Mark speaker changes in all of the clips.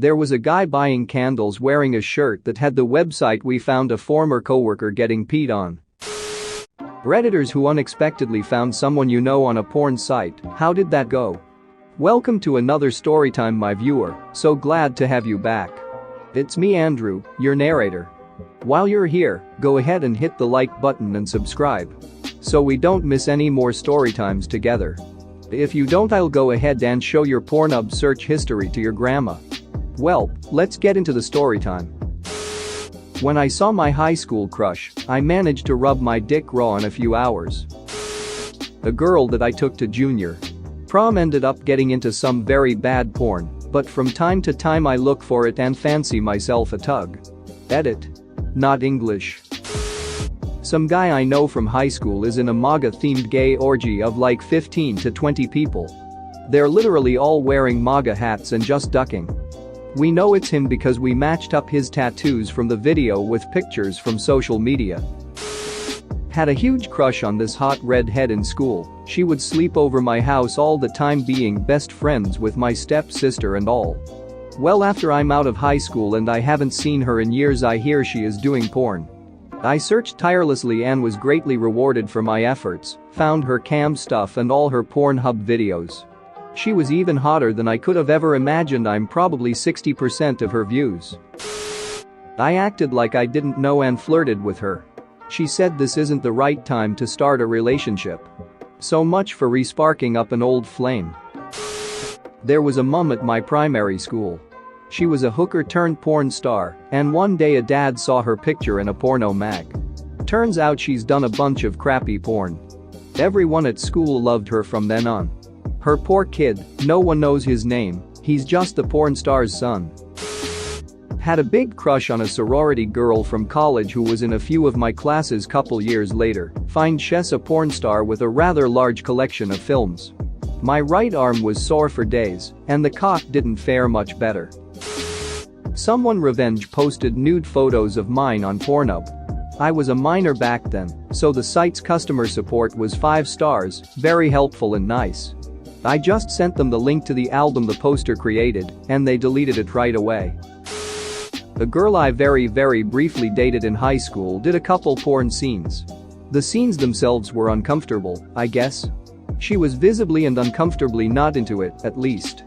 Speaker 1: There was a guy buying candles wearing a shirt that had the website we found a former coworker getting peed on. Redditors who unexpectedly found someone you know on a porn site, how did that go? Welcome to another storytime, my viewer, so glad to have you back. It's me, Andrew, your narrator. While you're here, go ahead and hit the like button and subscribe so we don't miss any more storytimes together. If you don't, I'll go ahead and show your Pornhub search history to your grandma. Well, let's get into the storytime. When I saw my high school crush, I managed to rub my dick raw in a few hours. A girl that I took to junior prom ended up getting into some very bad porn, but from time to time I look for it and fancy myself a tug. Edit. Not English. Some guy I know from high school is in a MAGA-themed gay orgy of like 15 to 20 people. They're literally all wearing MAGA hats and just ducking. We know it's him because we matched up his tattoos from the video with pictures from social media. Had a huge crush on this hot redhead in school. She would sleep over my house all the time, being best friends with my stepsister and all. Well, after I'm out of high school and I haven't seen her in years, I hear she is doing porn. I searched tirelessly and was greatly rewarded for my efforts, found her cam stuff and all her Pornhub videos. She was even hotter than I could have ever imagined. I'm probably 60% of her views. I acted like I didn't know and flirted with her. She said this isn't the right time to start a relationship. So much for resparking up an old flame. There was a mom at my primary school. She was a hooker turned porn star, and one day a dad saw her picture in a porno mag. Turns out she's done a bunch of crappy porn. Everyone at school loved her from then on. Her poor kid, no one knows his name, he's just the porn star's son. Had a big crush on a sorority girl from college who was in a few of my classes. Couple years later, find Chess a porn star with a rather large collection of films. My right arm was sore for days, and the cock didn't fare much better. Someone revenge posted nude photos of mine on Pornhub. I was a minor back then, so the site's customer support was 5 stars, very helpful and nice. I just sent them the link to the album the poster created, and they deleted it right away. A girl I very briefly dated in high school did a couple porn scenes. The scenes themselves were uncomfortable, I guess. She was visibly and uncomfortably not into it, at least.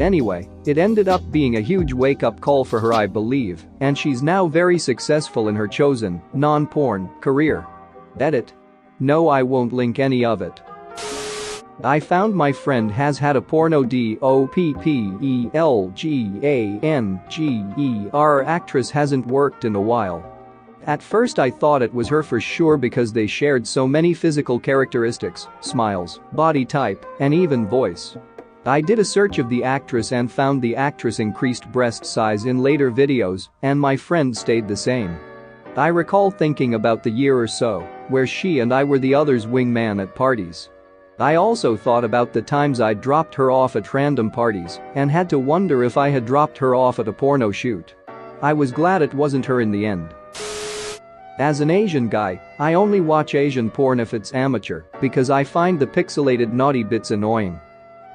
Speaker 1: Anyway, it ended up being a huge wake-up call for her, I believe, and she's now very successful in her chosen, non-porn, career. Edit. No, I won't link any of it. I found my friend has had a porno doppelganger actress hasn't worked in a while. At first I thought it was her for sure because they shared so many physical characteristics, smiles, body type, and even voice. I did a search of the actress and found the actress increased breast size in later videos, and my friend stayed the same. I recall thinking about the year or so where she and I were the other's wingman at parties. I also thought about the times I dropped her off at random parties and had to wonder if I had dropped her off at a porno shoot. I was glad it wasn't her in the end. As an Asian guy, I only watch Asian porn if it's amateur because I find the pixelated naughty bits annoying.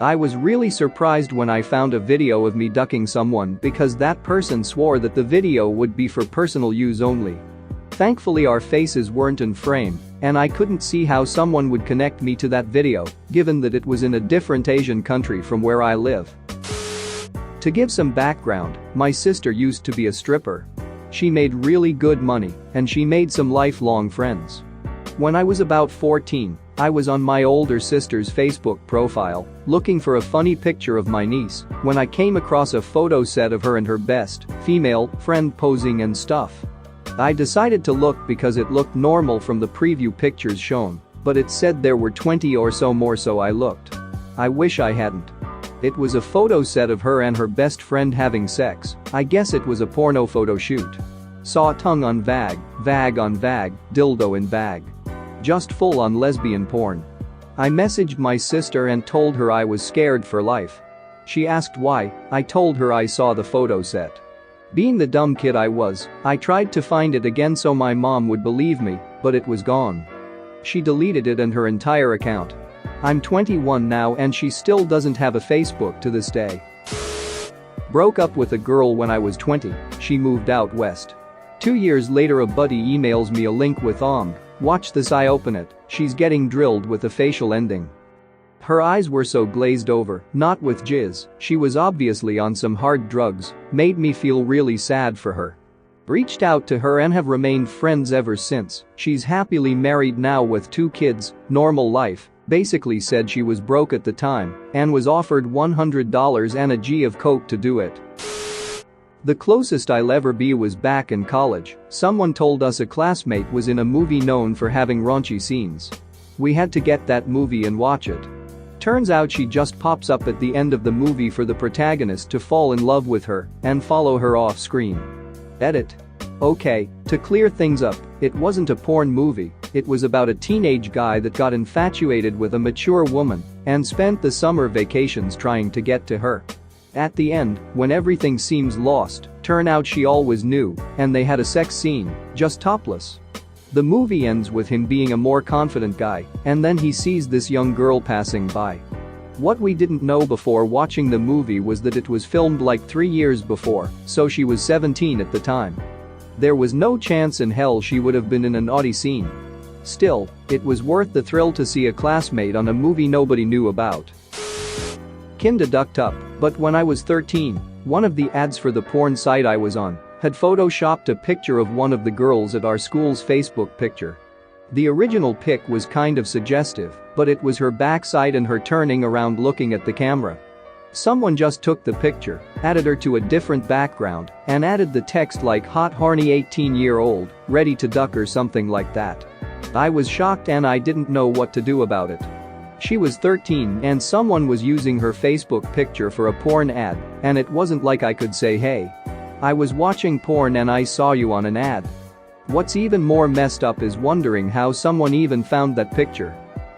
Speaker 1: I was really surprised when I found a video of me ducking someone because that person swore that the video would be for personal use only. Thankfully our faces weren't in frame, and I couldn't see how someone would connect me to that video, given that it was in a different Asian country from where I live. To give some background, my sister used to be a stripper. She made really good money, and she made some lifelong friends. When I was about 14, I was on my older sister's Facebook profile, looking for a funny picture of my niece, when I came across a photo set of her and her best female friend posing and stuff. I decided to look because it looked normal from the preview pictures shown, but it said there were 20 or so more, so I looked. I wish I hadn't. It was a photo set of her and her best friend having sex. I guess it was a porno photo shoot. Saw tongue on vag on vag, dildo in bag. Just full on lesbian porn. I messaged my sister and told her I was scared for life. She asked why. I told her I saw the photo set. Being the dumb kid I was, I tried to find it again so my mom would believe me, but it was gone. She deleted it and her entire account. I'm 21 now and she still doesn't have a Facebook to this day. Broke up with a girl when I was 20, she moved out west. 2 years later a buddy emails me a link with watch this. I open it, she's getting drilled with a facial ending. Her eyes were so glazed over, not with jizz, she was obviously on some hard drugs, made me feel really sad for her. Reached out to her and have remained friends ever since. She's happily married now with 2 kids, normal life, basically said she was broke at the time and was offered $100 and a G of coke to do it. The closest I'll ever be was back in college. Someone told us a classmate was in a movie known for having raunchy scenes. We had to get that movie and watch it. Turns out she just pops up at the end of the movie for the protagonist to fall in love with her and follow her off screen. Edit. Okay, to clear things up, it wasn't a porn movie, it was about a teenage guy that got infatuated with a mature woman and spent the summer vacations trying to get to her. At the end, when everything seems lost, turn out she always knew, and they had a sex scene, just topless. The movie ends with him being a more confident guy, and then he sees this young girl passing by. What we didn't know before watching the movie was that it was filmed like 3 years before, so she was 17 at the time. There was no chance in hell she would have been in a naughty scene. Still, it was worth the thrill to see a classmate on a movie nobody knew about. Kinda ducked up, but when I was 13, one of the ads for the porn site I was on had photoshopped a picture of one of the girls at our school's Facebook picture. The original pic was kind of suggestive, but it was her backside and her turning around looking at the camera. Someone just took the picture, added her to a different background, and added the text like hot horny 18-year-old, ready to duck or something like that. I was shocked and I didn't know what to do about it. She was 13 and someone was using her Facebook picture for a porn ad, and it wasn't like I could say, hey, I was watching porn and I saw you on an ad. What's even more messed up is wondering how someone even found that picture.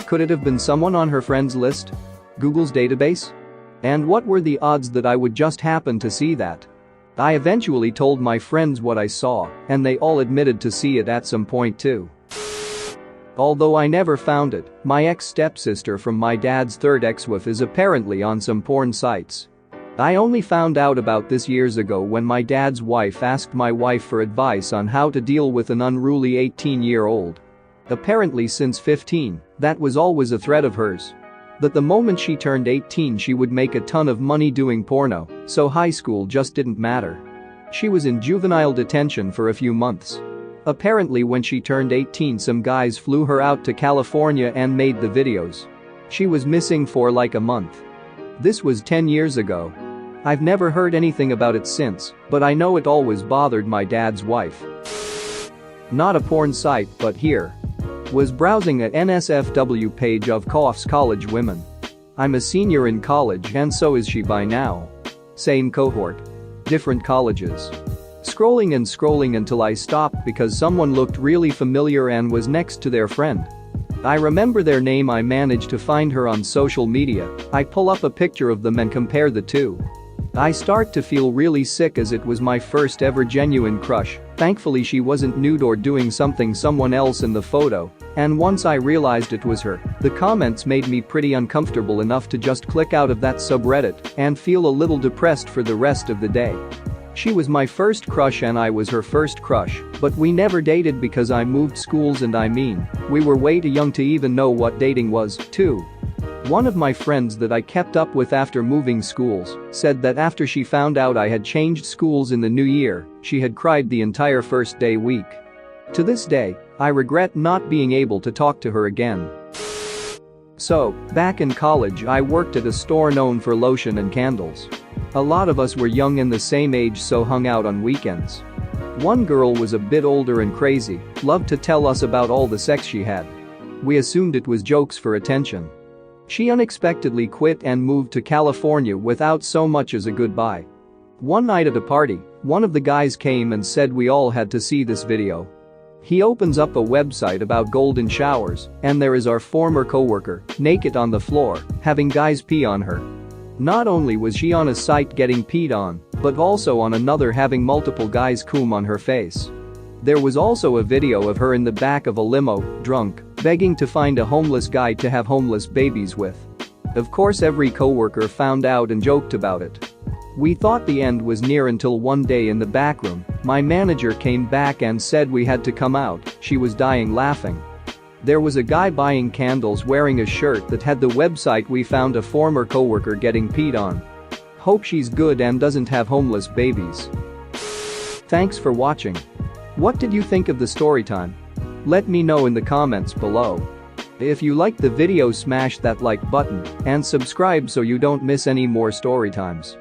Speaker 1: Could it have been someone on her friends list? Google's database? And what were the odds that I would just happen to see that? I eventually told my friends what I saw, and they all admitted to see it at some point too. Although I never found it, my ex-stepsister from my dad's third ex-wife is apparently on some porn sites. I only found out about this years ago when my dad's wife asked my wife for advice on how to deal with an unruly 18-year-old. Apparently since 15, that was always a threat of hers. That the moment she turned 18 she would make a ton of money doing porno, so high school just didn't matter. She was in juvenile detention for a few months. Apparently when she turned 18 some guys flew her out to California and made the videos. She was missing for like a month. This was 10 years ago. I've never heard anything about it since, but I know it always bothered my dad's wife. Not a porn site, but here. Was browsing an NSFW page of college women. I'm a senior in college and so is she by now. Same cohort. Different colleges. Scrolling and scrolling until I stopped because someone looked really familiar and was next to their friend. I remember their name. I managed to find her on social media. I pull up a picture of them and compare the two. I start to feel really sick as it was my first ever genuine crush. Thankfully she wasn't nude or doing someone else in the photo, and once I realized it was her, the comments made me pretty uncomfortable enough to just click out of that subreddit and feel a little depressed for the rest of the day. She was my first crush and I was her first crush, but we never dated because I moved schools and we were way too young to even know what dating was, too. One of my friends that I kept up with after moving schools said that after she found out I had changed schools in the new year, she had cried the entire first day week. To this day, I regret not being able to talk to her again. So, back in college I worked at a store known for lotion and candles. A lot of us were young and the same age so hung out on weekends. One girl was a bit older and crazy, loved to tell us about all the sex she had. We assumed it was jokes for attention. She unexpectedly quit and moved to California without so much as a goodbye. One night at a party, one of the guys came and said we all had to see this video. He opens up a website about golden showers, and there is our former coworker, naked on the floor, having guys pee on her. Not only was she on a site getting peed on, but also on another having multiple guys cum on her face. There was also a video of her in the back of a limo, drunk, begging to find a homeless guy to have homeless babies with. Of course every coworker found out and joked about it. We thought the end was near until one day in the back room, my manager came back and said we had to come out, she was dying laughing. There was a guy buying candles wearing a shirt that had the website we found a former coworker getting peed on. Hope she's good and doesn't have homeless babies. Thanks for watching. What did you think of the story time? Let me know in the comments below. If you liked the video, smash that like button and subscribe so you don't miss any more story times.